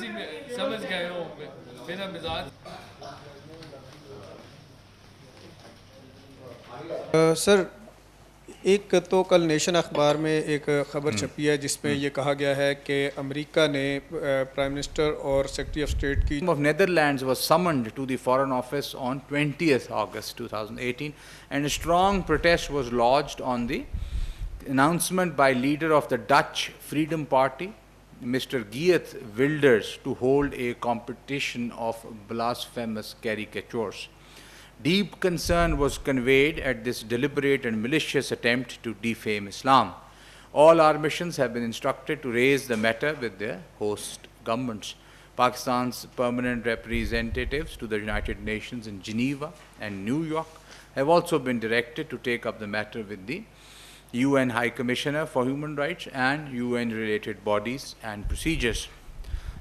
उसी में समझ गए हो मेरा मिजाज। सर, एक तो कल नेशन अखबार में एक ख़बर छपी है जिसमें ये कहा गया है कि अमेरिका ने प्राइम मिनिस्टर और सेक्रेटरी ऑफ स्टेट की of Netherlands was summoned to the Foreign Office on 20th August 2018, and a strong protest was lodged on the announcement by leader of the Dutch Freedom Party, Mr. Geert Wilders, to hold a competition of blasphemous caricatures. Deep concern was conveyed at this deliberate and malicious attempt to defame Islam. All our missions have been instructed to raise the matter with their host governments. Pakistan's permanent representatives to the United Nations in Geneva and New York have also been directed to take up the matter with the UN High Commissioner for Human Rights and UN-related bodies and procedures.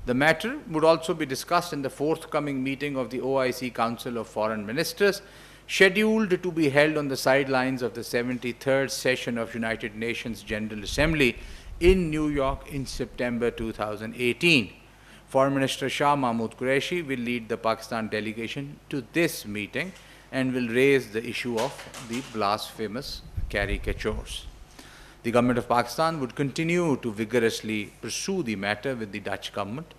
The matter would also be discussed in the forthcoming meeting of the OIC Council of Foreign Ministers, scheduled to be held on the sidelines of the 73rd session of United Nations General Assembly in New York in September 2018. Foreign Minister Shah Mahmood Qureshi will lead the Pakistan delegation to this meeting and will raise the issue of the blasphemous caricatures. The government of Pakistan would continue to vigorously pursue the matter with the Dutch government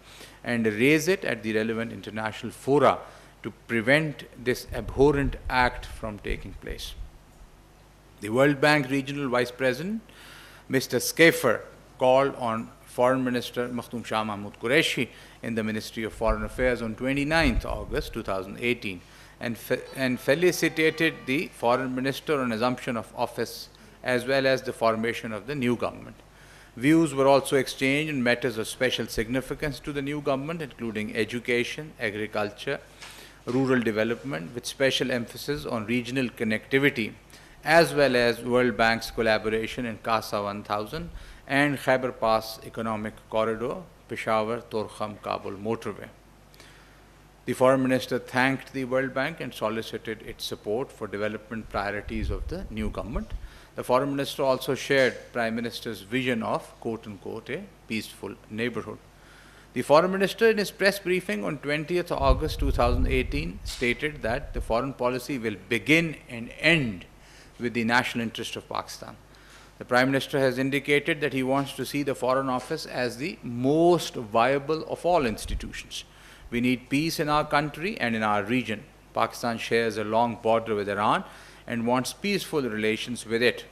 and raise it at the relevant international fora to prevent this abhorrent act from taking place. The World Bank Regional Vice President, Mr. Schaefer, called on Foreign Minister Makhdoom Shah Mahmood Qureshi in the Ministry of Foreign Affairs on 29th August 2018 and felicitated the Foreign Minister on assumption of office as well as the formation of the new government. Views were also exchanged on matters of special significance to the new government, including education, agriculture, rural development, with special emphasis on regional connectivity, as well as World Bank's collaboration in CASA 1000 and Khyber Pass Economic Corridor, Peshawar-Torkham-Kabul motorway. The Foreign Minister thanked the World Bank and solicited its support for development priorities of the new government. The Foreign Minister also shared Prime Minister's vision of, quote-unquote, a peaceful neighborhood. The Foreign Minister, in his press briefing on 20th August 2018, stated that the foreign policy will begin and end with the national interest of Pakistan. The Prime Minister has indicated that he wants to see the Foreign Office as the most viable of all institutions. We need peace in our country and in our region. Pakistan shares a long border with Iran and wants peaceful relations with it.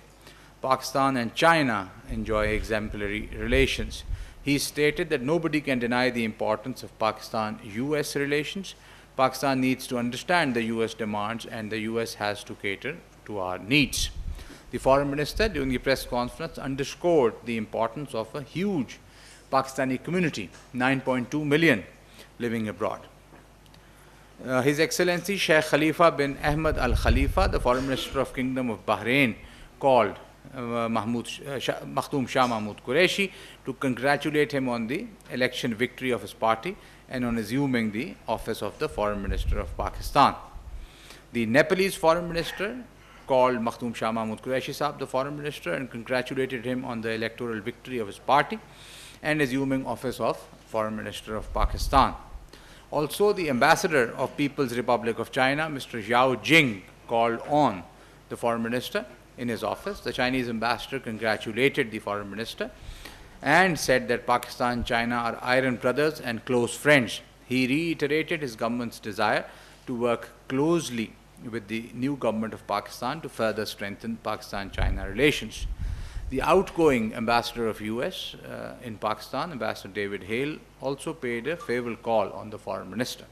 Pakistan and China enjoy exemplary relations. He stated that nobody can deny the importance of Pakistan-US relations. Pakistan needs to understand the US demands and the US has to cater to our needs. The Foreign Minister, during the press conference, underscored the importance of a huge Pakistani community, 9.2 million, living abroad. His Excellency Sheikh Khalifa bin Ahmed Al Khalifa, the Foreign Minister of Kingdom of Bahrain, called Makhdoom Shah Mahmood Qureshi to congratulate him on the election victory of his party and on assuming the office of the Foreign Minister of Pakistan. The Nepalese Foreign Minister called Makhdoom Shah Mahmood Qureshi Sahab the Foreign Minister and congratulated him on the electoral victory of his party and assuming office of Foreign Minister of Pakistan. Also, the Ambassador of People's Republic of China, Mr. Zhao Jing, called on the Foreign Minister in his office. The Chinese ambassador congratulated the Foreign Minister and said that Pakistan and China are iron brothers and close friends. He reiterated his government's desire to work closely with the new government of Pakistan to further strengthen Pakistan-China relations. The outgoing ambassador of US in Pakistan, Ambassador David Hale, also paid a farewell call on the Foreign Minister.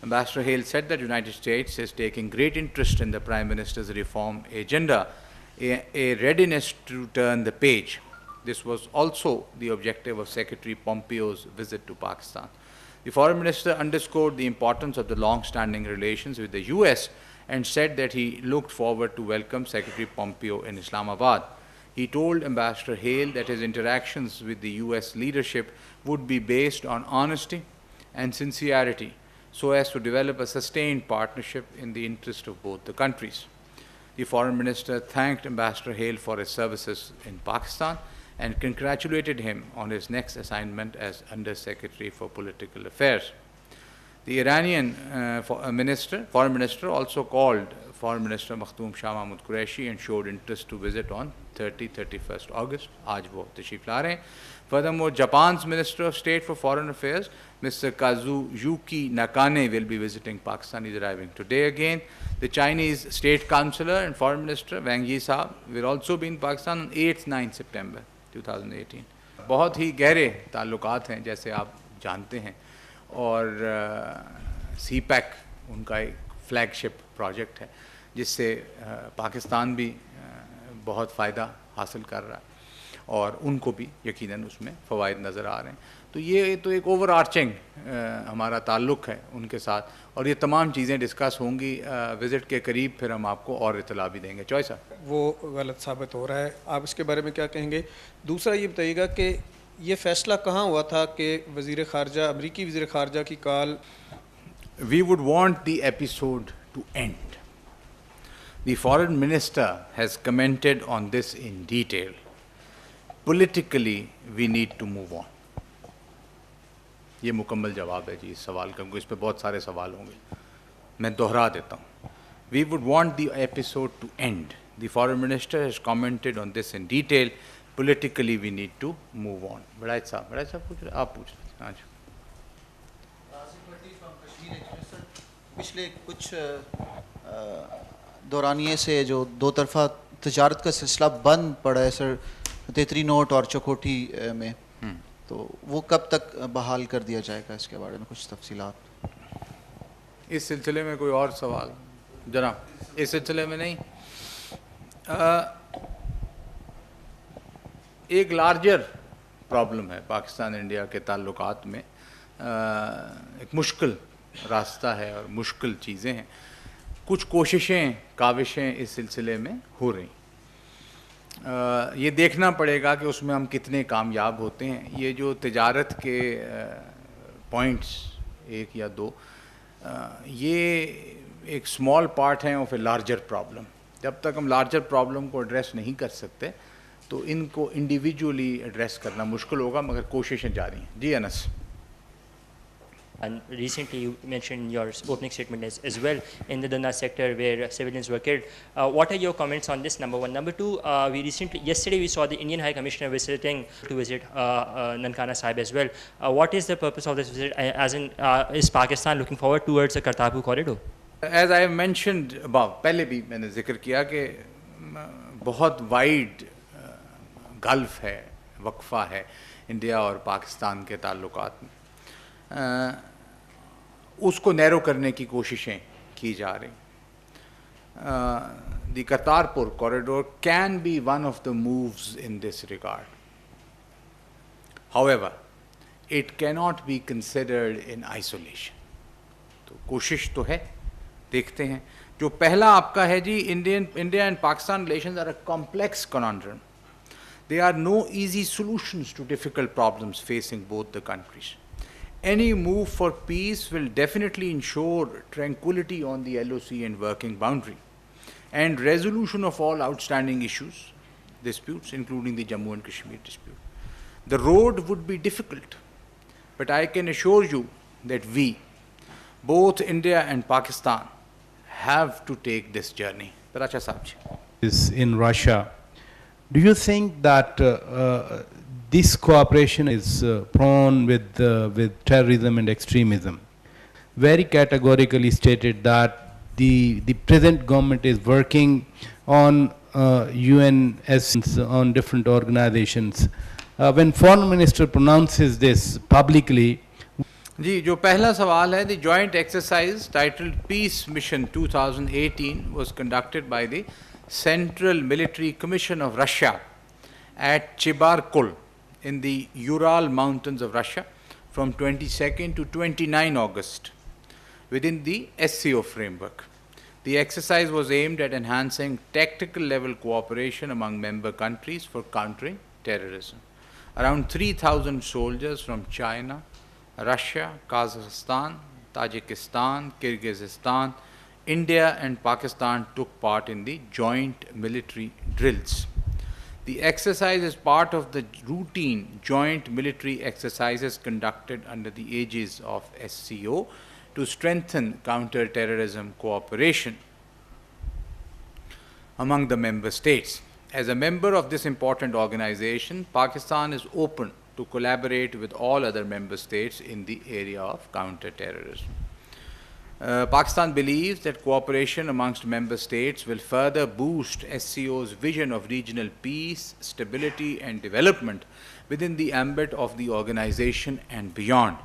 Ambassador Hale said that the United States is taking great interest in the Prime Minister's reform agenda, a readiness to turn the page. This was also the objective of Secretary Pompeo's visit to Pakistan. The Foreign Minister underscored the importance of the long-standing relations with the US and said that he looked forward to welcome Secretary Pompeo in Islamabad. He told Ambassador Hale that his interactions with the US leadership would be based on honesty and sincerity so as to develop a sustained partnership in the interest of both the countries. The Foreign Minister thanked Ambassador Hale for his services in Pakistan and congratulated him on his next assignment as Under Secretary for Political Affairs. The Iranian foreign minister also called Foreign Minister Makhdoom Shah Mahmood Qureshi and showed interest to visit on 31st August. Aaj wo tashrif la rahe hain. Furthermore, Japan's Minister of State for Foreign Affairs, Mr. Kazuyuki Nakane, will be visiting Pakistan. He's arriving today again. The Chinese State Councillor and Foreign Minister Wang Yi Saab will also be in Pakistan on 8th-9th September 2018. بہت ہی گہرے تعلقات ہیں جیسے آپ جانتے ہیں, اور سی pack ان کا ایک فلیگ شپ پروجیکٹ ہے جس سے پاکستان بھی بہت فائدہ حاصل کر رہا ہے اور ان کو بھی یقیناً اس میں فوائد نظر آ رہے ہیں. تو یہ تو ایک اوور آرچنگ ہمارا تعلق ہے ان کے ساتھ, اور یہ تمام چیزیں ڈسکس ہوں گی وزٹ کے قریب, پھر ہم آپ کو اور اطلاع بھی دیں گے. چوائس صاحب وہ غلط ثابت ہو رہا ہے, آپ اس کے بارے میں کیا کہیں گے؟ دوسرا یہ بتائیے گا کہ یہ فیصلہ کہاں ہوا تھا کہ وزیر خارجہ, امریکی وزیر خارجہ کی کال؟ We would want the episode to end. The foreign minister has commented on this in detail. Politically, we need to move on. یہ مکمل جواب ہے جی اس سوال کا, اس پہ بہت سارے سوال ہوں گے, میں دہرا دیتا ہوں. We would want the episode to end. The foreign minister has commented on this in detail. Politically, we need to move on. بڑائچ صاحب پوچھ رہے, آپ پوچھ رہے ہیں. ہاں جی. پچھلے کچھ دورانیے سے جو دو طرفہ تجارت کا سلسلہ بند پڑا ہے سر, تیتری نوٹ اور چکوٹھی میں, تو وہ کب تک بحال کر دیا جائے گا؟ اس کے بارے میں کچھ تفصیلات. اس سلسلے میں کوئی اور سوال جناب؟ اس سلسلے میں نہیں. ایک لارجر پرابلم ہے پاکستان انڈیا کے تعلقات میں, ایک مشکل راستہ ہے اور مشکل چیزیں ہیں. کچھ کوششیں کاوشیں اس سلسلے میں ہو رہی, یہ دیکھنا پڑے گا کہ اس میں ہم کتنے کامیاب ہوتے ہیں. یہ جو تجارت کے پوائنٹس ایک یا دو, یہ ایک اسمال پارٹ ہیں آف اے لارجر پرابلم. جب تک ہم لارجر پرابلم کو ایڈریس نہیں کر سکتے تو ان کو انڈیویجولی ایڈریس کرنا مشکل ہوگا, مگر کوششیں جاری ہیں. جی انس. And recently you mentioned in your opening statement as well in the Dhanna sector where civilians were killed. What are your comments on this, number one? Number two, yesterday we saw the Indian High Commissioner visiting to visit Nankana Sahib as well. What is the purpose of this visit? As in, is Pakistan looking forward towards the Kartarpur corridor? As I have mentioned above, پہلے بھی میں نے ذکر کیا کہ بہت wide golf ہے, وقفہ ہے انڈیا اور پاکستان کے تعلقات میں. اس کو نیرو کرنے کی کوششیں کی جا رہی. The Kartarpur corridor can be one of the moves in this regard. However, it cannot be considered in isolation. تو کوشش تو ہے, دیکھتے ہیں. جو پہلا آپ کا ہے جی, India and Pakistan relations are a complex conundrum. There are no easy solutions to difficult problems facing both the countries. Any move for peace will definitely ensure tranquility on the LOC and working boundary, and resolution of all outstanding disputes, including the Jammu and Kashmir dispute. The road would be difficult, but I can assure you that we, both India and Pakistan, have to take this journey. Paracha Saab ji. Is in Russia. Do you think that this cooperation is prone with terrorism and extremism? Very categorically stated that the present government is working on UNS, on different organizations. When foreign minister pronounces this publicly. جی, جو پہلا سوال ہے, the joint exercise titled Peace Mission 2018 was conducted by the Central Military Commission of Russia at Chibarkul in the Ural Mountains of Russia from 22nd to 29 August within the SCO framework. The exercise was aimed at enhancing tactical level cooperation among member countries for countering terrorism. Around 3,000 soldiers from China, Russia, Kazakhstan, Tajikistan, Kyrgyzstan, India and Pakistan took part in the joint military drills. The exercise is part of the routine joint military exercises conducted under the aegis of SCO to strengthen counter-terrorism cooperation among the member states. As a member of this important organization, Pakistan is open to collaborate with all other member states in the area of counter-terrorism. Pakistan believes that cooperation amongst member states will further boost SCO's vision of regional peace, stability and development within the ambit of the organization and beyond.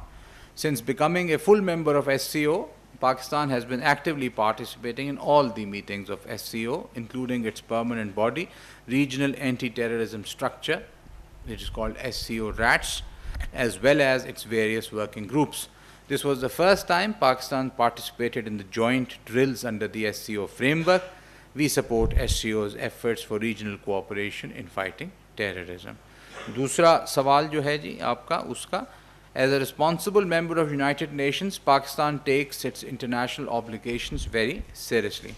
Since becoming a full member of SCO, Pakistan has been actively participating in all the meetings of SCO, including its permanent body, Regional Anti-Terrorism Structure, which is called SCO RATS, as well as its various working groups. This was the first time Pakistan participated in the joint drills under the SCO framework. We support SCO's efforts for regional cooperation in fighting terrorism. दूसरा सवाल जो है जी आपका उसका, as a responsible member of United Nations, Pakistan takes its international obligations very seriously.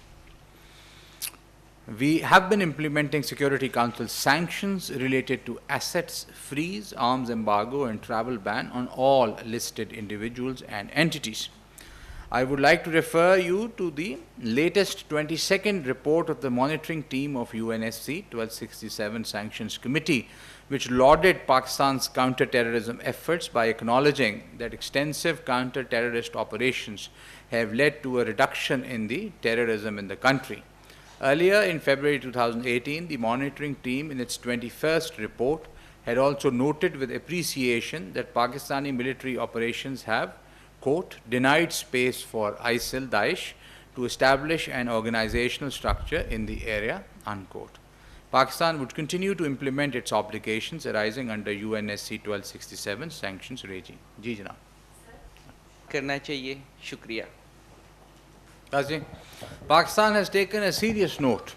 We have been implementing Security Council sanctions related to assets freeze, arms embargo and travel ban on all listed individuals and entities. I would like to refer you to the latest 22nd report of the monitoring team of UNSC 1267 Sanctions Committee, which lauded Pakistan's counter-terrorism efforts by acknowledging that extensive counter-terrorist operations have led to a reduction in the terrorism in the country. Earlier in February 2018, the monitoring team in its 21st report had also noted with appreciation that Pakistani military operations have, quote, denied space for ISIL Daesh to establish an organizational structure in the area, unquote. Pakistan would continue to implement its obligations arising under UNSC 1267 sanctions regime. जी जनाब. करना चाहिए. शुक्रिया. Pakistan has taken a serious note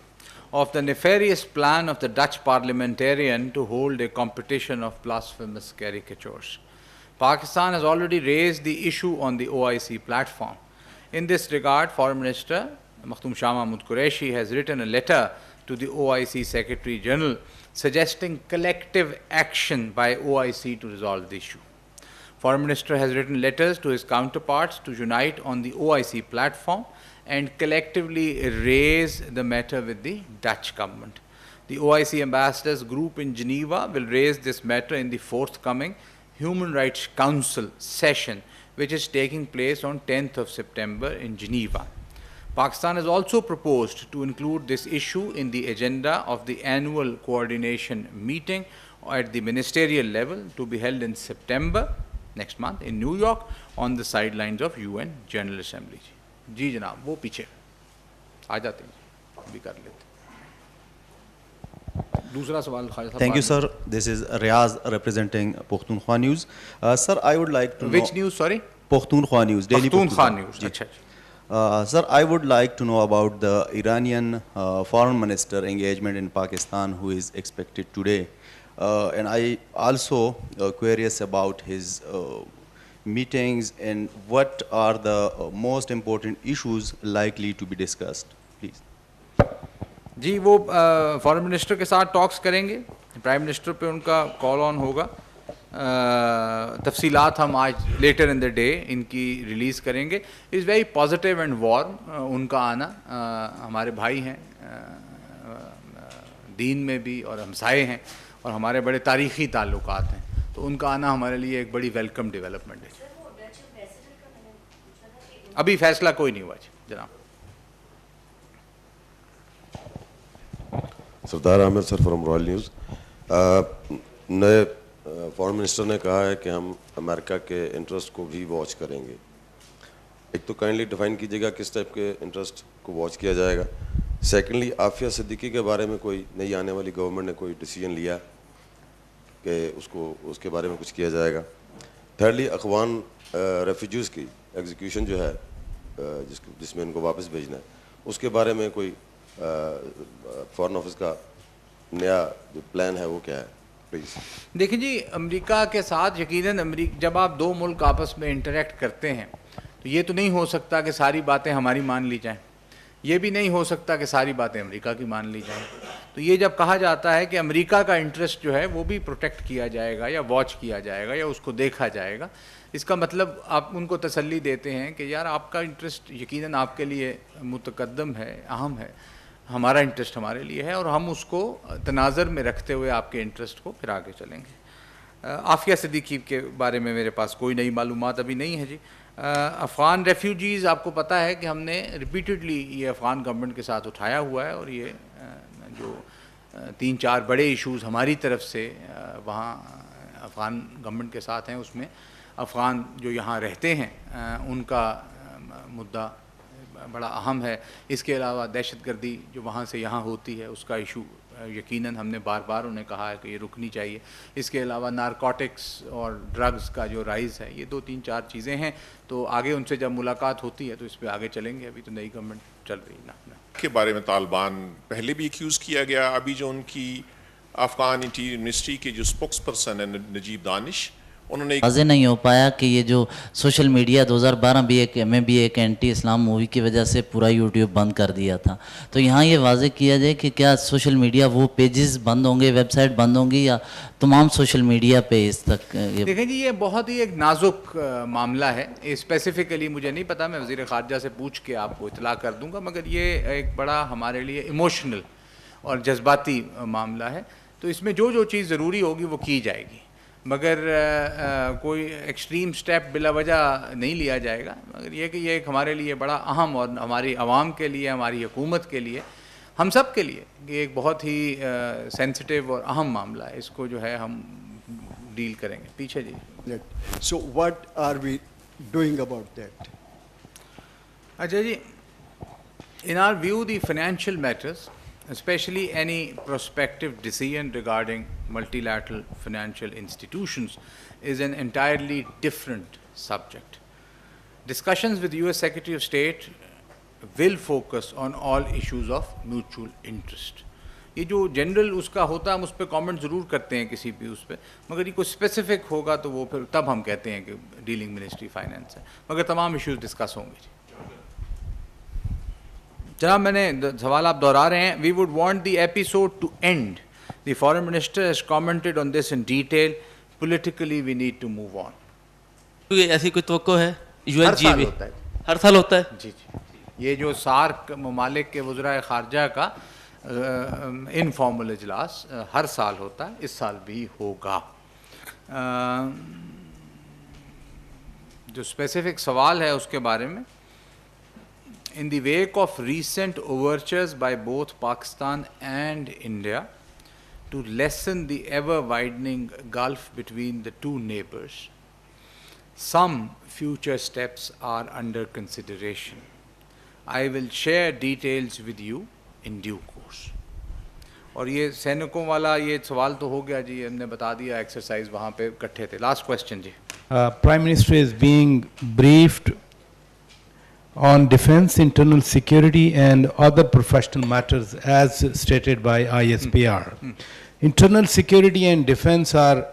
of the nefarious plan of the Dutch parliamentarian to hold a competition of blasphemous caricatures. Pakistan has already raised the issue on the OIC platform. In this regard, Foreign Minister Makhdoom Shah Mahmood Qureshi has written a letter to the OIC Secretary General suggesting collective action by OIC to resolve the issue. Foreign Minister has written letters to his counterparts to unite on the OIC platform and collectively raise the matter with the Dutch government. The OIC ambassadors group in Geneva will raise this matter in the forthcoming Human Rights Council session, which is taking place on 10th of September in Geneva. Pakistan has also proposed to include this issue in the agenda of the annual coordination meeting at the ministerial level to be held in September next month in New York on the sidelines of UN General Assembly. जी जनाब, वो पीछे आ जाते हैं, भी कर लेते. दूसरा सवाल खालिद साहब. Thank you, sir. This is Riaz representing Pakhtunkhwa News. Sir, I would like to Which know, news, sorry? Pakhtunkhwa News. Daily Pakhtunkhwa News. Ji. अच्छा. Sir, I would like to know about the Iranian foreign minister engagement in Pakistan who is expected today. And I also curious about his meetings and what are the most important issues likely to be discussed, please. जी वो foreign minister के साथ talks करेंगे, prime minister पे उनका call on होगा. तफसीलात हम आज लेटर इन द डे इनकी रिलीज़ करेंगे. Is very positive and warm उनका आना. हमारे भाई हैं दीन में भी और हमसाए हैं और हमारे बड़े तारीख़ी ताल्लुकात हैं, तो उनका आना हमारे लिए एक बड़ी वेलकम डेवलपमेंट है. अभी फैसला कोई नहीं हुआ जनाब. Sardar Aamir sir from royal news. नए फॉरेन मिनिस्टर ने कहा है कि हम अमेरिका के इंटरेस्ट को भी वॉच करेंगे. एक तो काइंडली डिफाइन कीजिएगा किस टाइप के इंटरेस्ट को वॉच किया जाएगा. सेकेंडली, आफिया सिद्दीकी के बारे में कोई नई आने वाली गवर्नमेंट ने कोई डिसीजन लिया कि उसके बारे में कुछ किया जाएगा. थर्डली, अखवान रेफ्यूजीज़ की एग्जीक्यूशन जो है जिसमें इनको वापस भेजना है, उसके बारे में कोई फॉरेन ऑफिस का नया जो प्लान है वो क्या है, प्लीज़. देखिए जी, अमेरिका के साथ यकीनन जब आप दो मुल्क आपस में इंटरेक्ट करते हैं तो ये तो नहीं हो सकता कि सारी बातें हमारी मान ली जाएं. یہ بھی نہیں ہو سکتا کہ ساری باتیں امریکہ کی مان لی جائیں. تو یہ جب کہا جاتا ہے کہ امریکہ کا انٹرسٹ جو ہے وہ بھی پروٹیکٹ کیا جائے گا یا واچ کیا جائے گا یا اس کو دیکھا جائے گا, اس کا مطلب آپ ان کو تسلی دیتے ہیں کہ یار آپ کا انٹرسٹ یقیناً آپ کے لیے متقدم ہے, اہم ہے, ہمارا انٹرسٹ ہمارے لیے ہے, اور ہم اس کو تناظر میں رکھتے ہوئے آپ کے انٹرسٹ کو پھر آگے چلیں گے. عافیہ صدیقی کے بارے میں میرے پاس کوئی نئی معلومات ابھی نہیں ہے جی. افغان ریفیوجیز آپ کو پتہ ہے کہ ہم نے ریپیٹڈلی یہ افغان گورنمنٹ کے ساتھ اٹھایا ہوا ہے, اور یہ جو 3-4 بڑے ایشوز ہماری طرف سے وہاں افغان گورنمنٹ کے ساتھ ہیں, اس میں افغان جو یہاں رہتے ہیں ان کا مدعا بڑا اہم ہے. اس کے علاوہ دہشت گردی جو وہاں سے یہاں ہوتی ہے اس کا ایشو یقیناً ہم نے بار بار انہیں کہا ہے کہ یہ رکنی چاہیے. اس کے علاوہ نارکوٹکس اور ڈرگز کا جو رائز ہے, یہ 2-3-4 چیزیں ہیں. تو آگے ان سے جب ملاقات ہوتی ہے تو اس پہ آگے چلیں گے. ابھی تو نئی گورنمنٹ چل رہی نا کے بارے میں طالبان پہلے بھی ایکیوز کیا گیا. ابھی جو ان کی افغان انٹیریئر منسٹری کے جو اسپوکس پرسن ہیں نجیب دانش, انہوں نے واضح نہیں ہو پایا کہ یہ جو سوشل میڈیا 2012 میں بھی ایک اینٹی اسلام مووی کی وجہ سے پورا یوٹیوب بند کر دیا تھا. تو یہاں یہ واضح کیا جائے کہ کیا سوشل میڈیا وہ پیجز بند ہوں گے, ویب سائٹ بند ہوں گی, یا تمام سوشل میڈیا پہ اس تک؟ دیکھیں جی, یہ بہت ہی ایک نازک معاملہ ہے. اسپیسیفکلی مجھے نہیں پتا, میں وزیر خارجہ سے پوچھ کے آپ کو اطلاع کر دوں گا, مگر یہ ایک بڑا ہمارے لیے ایموشنل اور جذباتی معاملہ ہے. تو اس میں جو چیز ضروری ہوگی وہ کی جائے گی, مگر کوئی ایکسٹریم سٹیپ بلا وجہ نہیں لیا جائے گا. مگر یہ کہ یہ ایک ہمارے لیے بڑا اہم, اور ہماری عوام کے لیے, ہماری حکومت کے لیے, ہم سب کے لیے یہ ایک بہت ہی سینسٹیو اور اہم معاملہ ہے. اس کو جو ہے ہم ڈیل کریں گے. پیچھے جی. So what are we doing about that? اچھا جی, in our view the financial matters, especially any prospective decision regarding multilateral financial institutions, is an entirely different subject. Discussions with US Secretary of State will focus on all issues of mutual interest. یہ جو general اس کا ہوتا ہے ہم اس پہ comment ضرور کرتے ہیں کسی بھی اس پہ, مگر یہ کوئی اسپیسیفک ہوگا تو وہ پھر تب ہم کہتے ہیں کہ ڈیلنگ منسٹری فائنینس ہے, مگر تمام ایشوز ڈسکس ہوں گے. جناب میں نے سوال آپ دہرا رہے ہیں. We would want the episode to end. The foreign minister has commented on this in detail. Politically we need to move on. ایسی کوئی توقع ہے؟ UNG میں ہر سال ہوتا ہے جی جی. یہ جو سارک ممالک کے وزرائے خارجہ کا انفارمل اجلاس ہر سال ہوتا ہے, اس سال بھی ہوگا. جو اسپیسیفک سوال ہے اس کے بارے میں, in the wake of recent overtures by both Pakistan and India to lessen the ever-widening gulf between the two neighbors, some future steps are under consideration. I will share details with you in due course. اور یہ سینکوں والا یہ سوال تو ہو گیا جی, ہم نے بتا دیا ایکسرسائز وہاں پہ اکٹھے تھے. لاسٹ کوشچن جی. Prime Minister is being briefed on defense, internal security and other professional matters as stated by ISPR. Internal security and defense are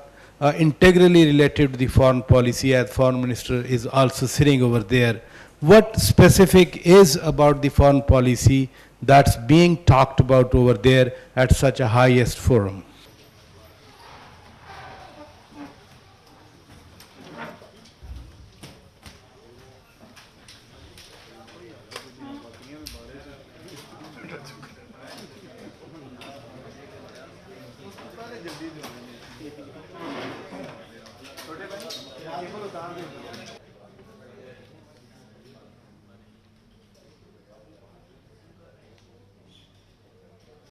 integrally related to the foreign policy, as Foreign Minister is also sitting over there. What specific is about the foreign policy that's being talked about over there at such a highest forum? چھوٹے بھائی